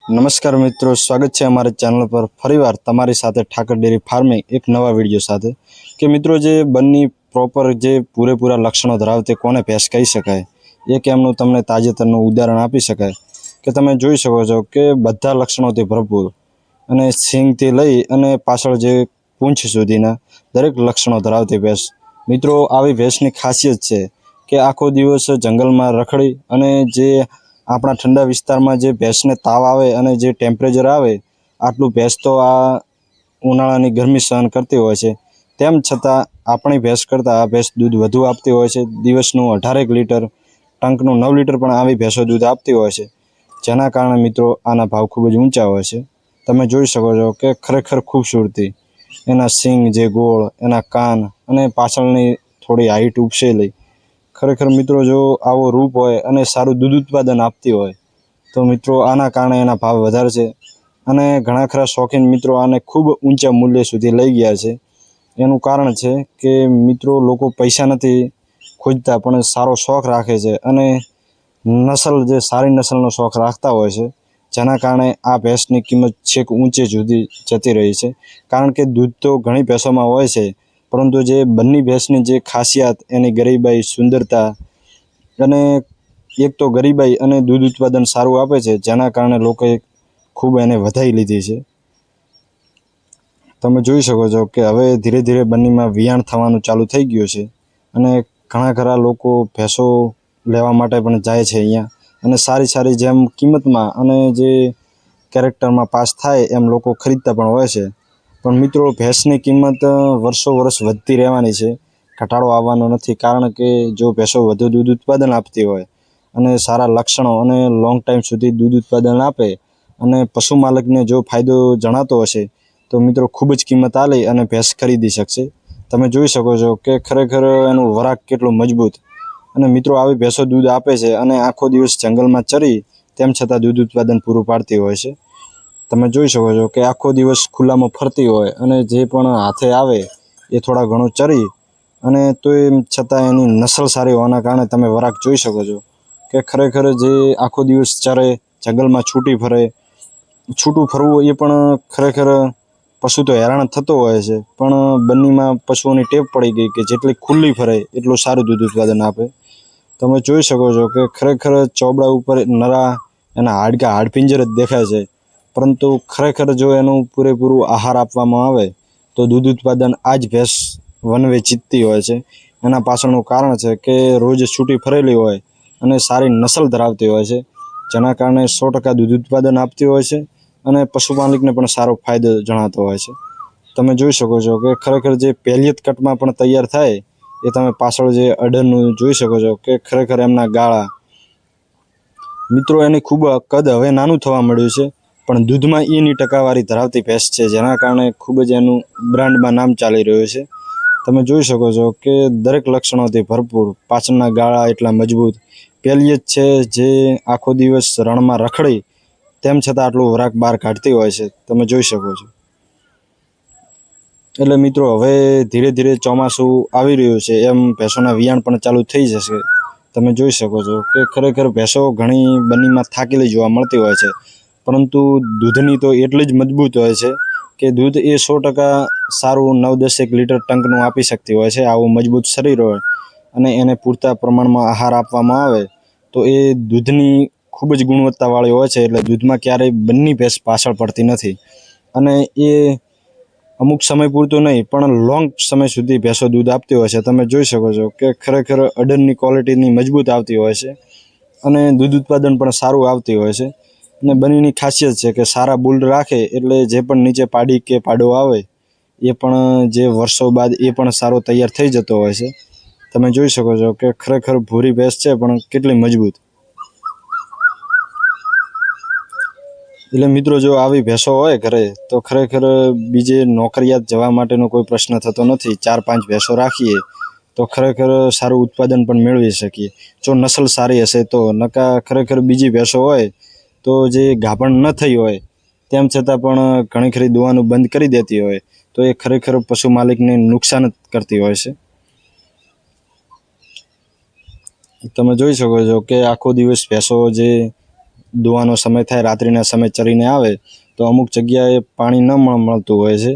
નમસ્કાર મિત્રો, સ્વાગત છે અમારી ચેનલ પર ફરીવાર તમારી સાથે ઠાકર ડેરી ફાર્મિંગ એક નવા વિડીયો સાથે। કે મિત્રો જે બંની પ્રોપર જે પૂરેપૂરા લક્ષણો ધરાવતી કોને ભેંસ કહી શકાય, એક એમનું તમને તાજેતરનું ઉદાહરણ આપી શકાય કે તમે જોઈ શકો છો કે બધા લક્ષણોથી ભરપૂર અને સિંગથી લઈ અને પાછળ જે પૂંછ સુધીના દરેક લક્ષણો ધરાવતી ભેંસ। મિત્રો આવી ભેંસની ખાસિયત છે કે આખો દિવસ જંગલમાં રખડી અને જે આપણા ઠંડા વિસ્તારમાં જે ભેંસને તાવ આવે અને જે ટેમ્પરેચર આવે આટલું ભેંસ તો આ ઉનાળાની ગરમી સહન કરતી હોય છે, તેમ છતાં આપણી ભેંસ કરતાં આ ભેંસ દૂધ વધુ આપતી હોય છે। દિવસનું 18 લીટર, ટંકનું 9 લીટર પણ આવી ભેંસો દૂધ આપતી હોય છે, જેના કારણે મિત્રો આના ભાવ ખૂબ જ ઊંચા હોય છે। તમે જોઈ શકો છો કે ખરેખર ખૂબસૂરતી, એના સિંગ જે ગોળ, એના કાન અને પાછળની થોડી હાઈટ ઉપસેલી, ખરેખર મિત્રો જો આવો રૂપ હોય અને સારું દૂધ ઉત્પાદન આપતી હોય તો મિત્રો આના કારણે એના ભાવ વધારે છે અને ઘણા ખરા શોખીન મિત્રો આને ખૂબ ઊંચા મૂલ્ય સુધી લઈ ગયા છે। એનું કારણ છે કે મિત્રો લોકો પૈસા નથી ખોજતા પણ સારો શોખ રાખે છે અને નસલ જે સારી નસલનો શોખ રાખતા હોય છે, જેના કારણે આ ભેંસની કિંમત છેક ઊંચે સુધી જતી રહી છે। કારણ કે દૂધ તો ઘણી ભેંસોમાં હોય છે, પરંતુ જે બંને ભેંસની જે ખાસિયત એની ગરીબાઈ, સુંદરતા અને એક તો ગરીબાઈ અને દૂધ ઉત્પાદન સારું આપે છે, જેના કારણે લોકોએ ખૂબ એને વધાઈ લીધી છે। તમે જોઈ શકો છો કે હવે ધીરે ધીરે બંનેમાં વિયાણ થવાનું ચાલુ થઈ ગયું છે અને ઘણા ખરા લોકો ભેંસો લેવા માટે પણ જાય છે અહીંયા, અને સારી સારી જેમ કિંમતમાં અને જે કેરેક્ટરમાં પાસ થાય એમ લોકો ખરીદતા પણ હોય છે। પણ મિત્રો ભેંસની કિંમત વર્ષો વર્ષ વધતી રહેવાની છે, ઘટાડો આવવાનો નથી। કારણ કે જો ભેંસો વધુ દૂધ ઉત્પાદન આપતી હોય અને સારા લક્ષણો અને લોંગ ટાઈમ સુધી દૂધ ઉત્પાદન આપે અને પશુ માલિકને જો ફાયદો જણાતો હશે તો મિત્રો ખૂબ જ કિંમત આલી અને ભેંસ ખરીદી શકશે। તમે જોઈ શકો છો કે ખરેખર એનું વરાક કેટલું મજબૂત, અને મિત્રો આવી ભેંસો દૂધ આપે છે અને આખો દિવસ જંગલમાં ચરી તેમ છતાં દૂધ ઉત્પાદન પૂરું પાડતી હોય છે। તમે જોઈ શકો છો કે આખો દિવસ ખુલ્લામાં ફરતી હોય અને જે પણ હાથે આવે એ થોડા ઘણું ચરી અને તો એમ છતાં એની નસલ સારી હોવાના કારણે તમે વરાક જોઈ શકો છો કે ખરેખર જે આખો દિવસ ચરે, જંગલમાં છૂટું ફરવું એ પણ ખરેખર પશુ તો હેરાન થતો હોય છે, પણ બંનેમાં પશુઓની ટેવ પડી ગઈ કે જેટલી ખુલ્લી ફરે એટલું સારું દૂધ ઉત્પાદન આપે। તમે જોઈ શકો છો કે ખરેખર ચોબડા ઉપર નરા એના હાડપિંજર જ દેખાય છે, પરંતુ ખરેખર જો એનું પૂરેપૂરું આહાર આપવામાં આવે તો દૂધ ઉત્પાદન આ જ ભેંસ વનવે જીતતી હોય છે। એના પાછળનું કારણ છે કે રોજ છૂટી ફરેલી હોય અને સારી નસલ ધરાવતી હોય છે, જેના કારણે 100% દૂધ ઉત્પાદન આપતી હોય છે અને પશુ માલિકને પણ સારો ફાયદો જણાતો હોય છે। તમે જોઈ શકો છો કે ખરેખર જે પહેલિયત કટમાં પણ તૈયાર થાય એ તમે પાછળ જે અડરનું જોઈ શકો છો કે ખરેખર એમના ગાળા, મિત્રો એની ખૂબ કદ હવે નાનું થવા મળ્યું છે, પણ દૂધમાં એની ટકાવારી ધરાવતી ભેંસ છે, જેના કારણે ખૂબ જ એનું બ્રાન્ડમાં નામ ચાલી રહ્યું છે। તમે જોઈ શકો છો કે દરેક લક્ષણોથી ભરપૂર, પાછળના ગાળા એટલા મજબૂત, પહેલિયત છે જે આખો દિવસ રણમાં રખડી તેમ છતાં આટલું વરાક બહાર કાઢતી હોય છે, તમે જોઈ શકો છો। એટલે મિત્રો હવે ધીરે ધીરે ચોમાસું આવી રહ્યું છે એમ ભેંસોના વિયાણ પણ ચાલુ થઈ જશે। તમે જોઈ શકો છો કે ખરેખર ભેંસો ઘણી બંનેમાં થાકેલી જોવા મળતી હોય છે, પરંતુ દૂધની તો એટલી જ મજબૂત હોય છે કે દૂધ એ 100% સારું 9-10 લીટર ટંકનું આપી શકતી હોય છે। આવું મજબૂત શરીર હોય અને એને પૂરતા પ્રમાણમાં આહાર આપવામાં આવે તો એ દૂધની ખૂબ જ ગુણવત્તાવાળી હોય છે, એટલે દૂધમાં ક્યારેય બંને ભેંસ પાછળ પડતી નથી અને એ અમુક સમય પૂરતું નહીં પણ લોંગ સમય સુધી ભેંસો દૂધ આપતી હોય છે। તમે જોઈ શકો છો કે ખરેખર અડરની ક્વોલિટીની મજબૂત આવતી હોય છે અને દૂધ ઉત્પાદન પણ સારું આવતી હોય છે, અને બંનેની ખાસિયત છે કે સારા બુલ રાખે એટલે જે પણ નીચે પાડી કે પાડો આવે એ પણ જે વર્ષો બાદ એ પણ સારો તૈયાર થઈ જતો હોય છે। તમે જોઈ શકો છો કે ખરેખર ભૂરી ભેંસ છે પણ કેટલી મજબૂત। એટલે મિત્રો જો આવી ભેંસો હોય ઘરે તો ખરેખર બીજે નોકરિયાત જવા માટેનો કોઈ પ્રશ્ન થતો નથી। 4-5 ભેંસો રાખીએ તો ખરેખર સારું ઉત્પાદન પણ મેળવી શકીએ, જો નસલ સારી હશે તો। નકા ખરેખર બીજી ભેંસો હોય તો જે ગાભણ ન થઈ હોય તેમ છતાં પણ ઘણી ખરી દોવાનું બંધ કરી દેતી હોય તો એ ખરેખર પશુ માલિકને નુકસાન જ કરતી હોય છે। તમે જોઈ શકો છો કે આખો દિવસ ભેંસો જે દોવાનો સમય થાય, રાત્રિના સમય ચરીને આવે તો અમુક જગ્યાએ પાણી ન મળતું હોય છે.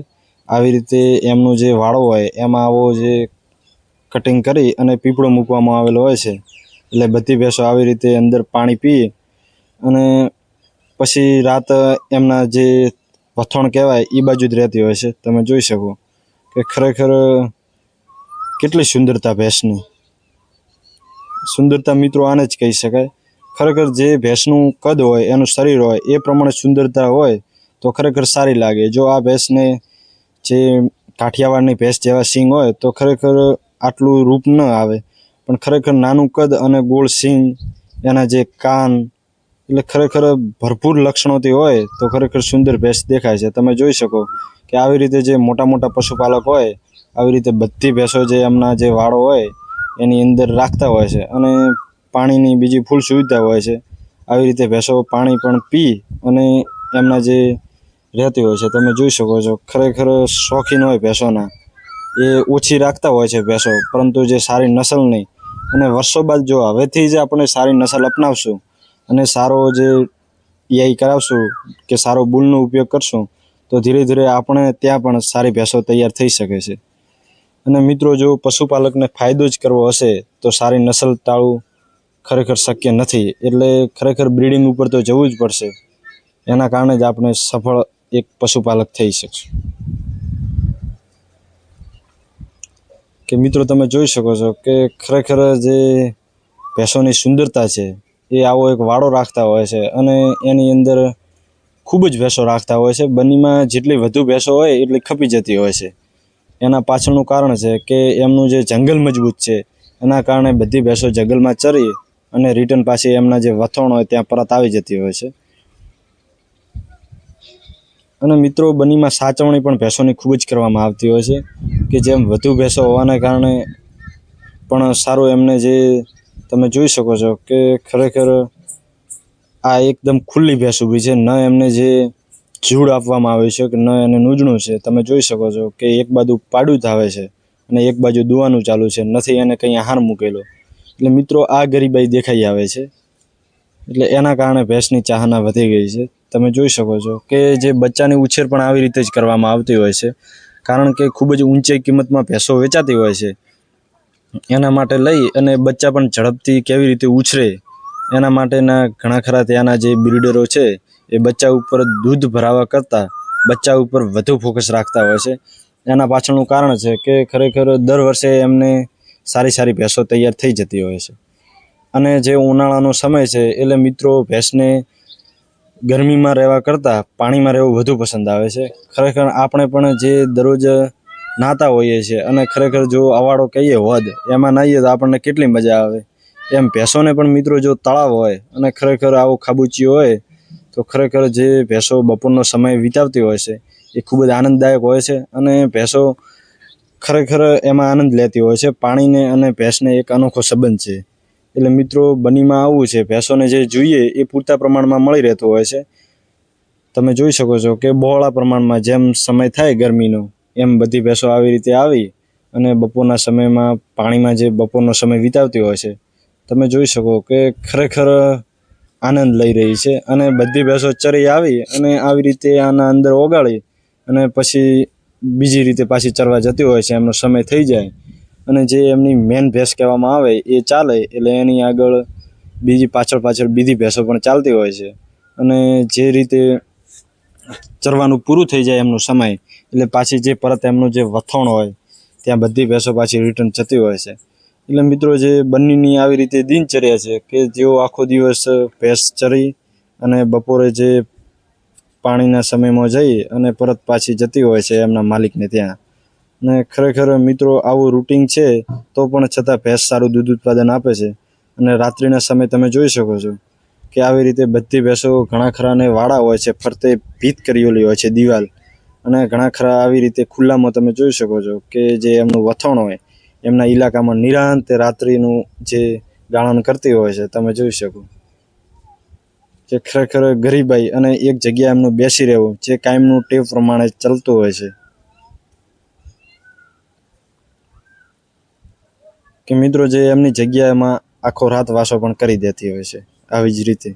આવી રીતે એમનો જે વાળો હોય એમાં આવો જે કટિંગ કરી અને પીપળો મૂકવામાં આવેલો હોય છે. એટલે બધી ભેંસો આવી રીતે અંદર પાણી પી અને પછી રાત એમના જે વથોણ કહેવાય એ બાજુ જ રહેતી હોય છે. તમે જોઈ શકો કે ખરેખર કેટલી સુંદરતા ભેંસની. સુંદરતા મિત્રો આને જ કહી શકાય. ખરેખર જે ભેંસનું કદ હોય, એનું શરીર હોય એ પ્રમાણે સુંદરતા હોય તો ખરેખર સારી લાગે. જો આ ભેંસને જે કાઠિયાવાડની ભેંસ જેવા સિંગ હોય તો ખરેખર આટલું રૂપ ન આવે, પણ ખરેખર નાનું કદ અને ગોળ સિંગ, એના જે કાન, એટલે ખરેખર ભરપૂર લક્ષણોથી હોય તો ખરેખર સુંદર ભેંસ દેખાય છે. તમે જોઈ શકો કે આવી રીતે જે મોટા મોટા પશુપાલક હોય આવી રીતે બધી ભેંસો જે એમના જે વાળો હોય એની અંદર રાખતા હોય છે અને પાણીની બીજી ફૂલ સુવિધા હોય છે. આવી રીતે ભેંસો પાણી પણ પી અને એમના જે રહેતી હોય છે. તમે જોઈ શકો છો ખરેખર શોખીન હોય ભેંસોના, એ ઓછી રાખતા હોય છે ભેંસો, પરંતુ જે સારી નસલની, અને વર્ષો બાદ જો હવેથી જ આપણે સારી નસલ અપનાવશું અને સારો જે ઈઆઈ કરાવશું કે સારો બુલનો ઉપયોગ કરશું તો ધીરે ધીરે આપણે ત્યાં પણ સારી ભેંસો તૈયાર થઈ શકે છે. અને મિત્રો જો પશુપાલકને ફાયદો જ કરવો હશે તો સારી નસલ ટાળવું ખરેખર શક્ય નથી. એટલે ખરેખર બ્રીડિંગ ઉપર તો જવું જ પડશે. એના કારણે જ આપણે સફળ એક પશુપાલક થઈ શકશું. કે મિત્રો તમે જોઈ શકો છો કે ખરેખર જે ભેંસોની સુંદરતા છે એ આવો એક વાળો રાખતા હોય છે અને એની અંદર ખૂબ જ ભેંસો રાખતા હોય છે. બનીમાં જેટલી વધુ ભેંસો હોય એટલી ખપી જતી હોય છે. એના પાછળનું કારણ છે કે એમનું જે જંગલ મજબૂત છે, એના કારણે બધી ભેંસો જંગલમાં ચરી અને રિટર્ન પાછી એમના જે વથોણ હોય ત્યાં પરત આવી જતી હોય છે. અને મિત્રો બનીમાં સાચવણી પણ ભેંસોની ખૂબ જ કરવામાં આવતી હોય છે, કે જેમ વધુ ભેંસો હોવાને કારણે પણ સારું એમને જે તમે જોઈ શકો છો કે ખરેખર આ એકદમ ખુલ્લી ભેંસ ઊભી છે, ન એમને જે ઝૂડ આપવામાં આવ્યું છે કે ન એને નૂજણું છે. તમે જોઈ શકો છો કે એક બાજુ પાડું ધાવે છે અને એક બાજુ દુવાનું ચાલુ છે, નથી એને કંઈ આહાર મૂકેલો. એટલે મિત્રો આ ગરીબાઈ દેખાઈ આવે છે. એટલે એના કારણે ભેંસની ચાહના વધી ગઈ છે. તમે જોઈ શકો છો કે જે બચ્ચાની ઉછેર પણ આવી રીતે જ કરવામાં આવતી હોય છે, કારણ કે ખૂબ જ ઊંચી કિંમતમાં ભેંસો વેચાતી હોય છે. એના માટે લઈ અને બચ્ચા પણ ઝડપથી કેવી રીતે ઉછરે એના માટેના ઘણા ખરા ત્યાંના જે બ્રીડરો છે એ બચ્ચા ઉપર દૂધ ભરાવા કરતાં બચ્ચા ઉપર વધુ ફોકસ રાખતા હોય છે. એના પાછળનું કારણ છે કે ખરેખર દર વર્ષે એમને સારી સારી ભેંસો તૈયાર થઈ જતી હોય છે. અને જે ઉનાળાનો સમય છે એટલે મિત્રો ભેંસને ગરમીમાં રહેવા કરતાં પાણીમાં રહેવું વધુ પસંદ આવે છે. ખરેખર આપણે પણ જે દરરોજ નાહતા હોઈએ છીએ અને ખરેખર જો અવાડો કહીએ વધ, એમાં નાહીએ તો આપણને કેટલી મજા આવે. એમ ભેંસોને પણ મિત્રો જો તળાવ હોય અને ખરેખર આવું ખાબુચિયું હોય તો ખરેખર જે ભેંસો બપોરનો સમય વિતાવતી હોય છે એ ખૂબ જ આનંદદાયક હોય છે. અને ભેંસો ખરેખર એમાં આનંદ લેતી હોય છે. પાણીને અને ભેંસને એક અનોખો સંબંધ છે. એટલે મિત્રો બનીમાં આવવું છે, ભેંસોને જે જોઈએ એ પૂરતા પ્રમાણમાં મળી રહેતું હોય છે. તમે જોઈ શકો છો કે બહોળા પ્રમાણમાં જેમ સમય થાય ગરમીનો એમ બધી ભેંસો આવી રીતે આવી અને બપોરના સમયમાં પાણીમાં જે બપોરનો સમય વિતાવતી હોય છે. તમે જોઈ શકો કે ખરેખર આનંદ લઈ રહી છે. અને બધી ભેંસો ચરી આવી અને આવી રીતે આના અંદર ઓગાળી અને પછી બીજી રીતે પાછી ચરવા જતી હોય છે. એમનો સમય થઈ જાય અને જે એમની મેન ભેંસ કહેવામાં આવે એ ચાલે એટલે એની આગળ બીજી પાછળ બીજી ભેંસો પણ ચાલતી હોય છે. અને જે રીતે ચરવાનું પૂરું થઈ જાય એમનો સમય એટલે પાછી જે પરત એમનું જે વથોણ હોય ત્યાં બધી ભેંસો પાછી રિટર્ન જતી હોય છે. એટલે મિત્રો જે બંનેની આવી રીતે દિનચર્યા છે કે જેઓ આખો દિવસ ભેંસ ચરી અને બપોરે જે પાણીના સમયમાં જઈ અને પરત પાછી જતી હોય છે એમના માલિકને ત્યાં. અને ખરેખર મિત્રો આવું રૂટિન છે તો પણ છતાં ભેંસ સારું દૂધ ઉત્પાદન આપે છે. અને રાત્રિના સમય તમે જોઈ શકો છો કે આવી રીતે બધી ભેંસો ઘણા ખરાને વાડા હોય છે, ફરતે ભીત કરેલી હોય છે દિવાલ, અને ઘણા ખરા આવી રીતે ખુલ્લામાં તમે જોઈ શકો છો કે જે એમનું વથોણ હોય એમના ઇલાકામાં નિરાંત રાત્રિનું જે ગાળણ કરતી હોય છે. તમે જોઈ શકો કે ખરેખર ગરીબાઈ અને એક જગ્યાએ એમનું બેસી રહેવું જે કાયમનું ટેવ પ્રમાણે ચાલતું હોય છે. કે મિત્રો જે એમની જગ્યામાં આખો રાત વાસો પણ કરી દેતી હોય છે આવી જ રીતે.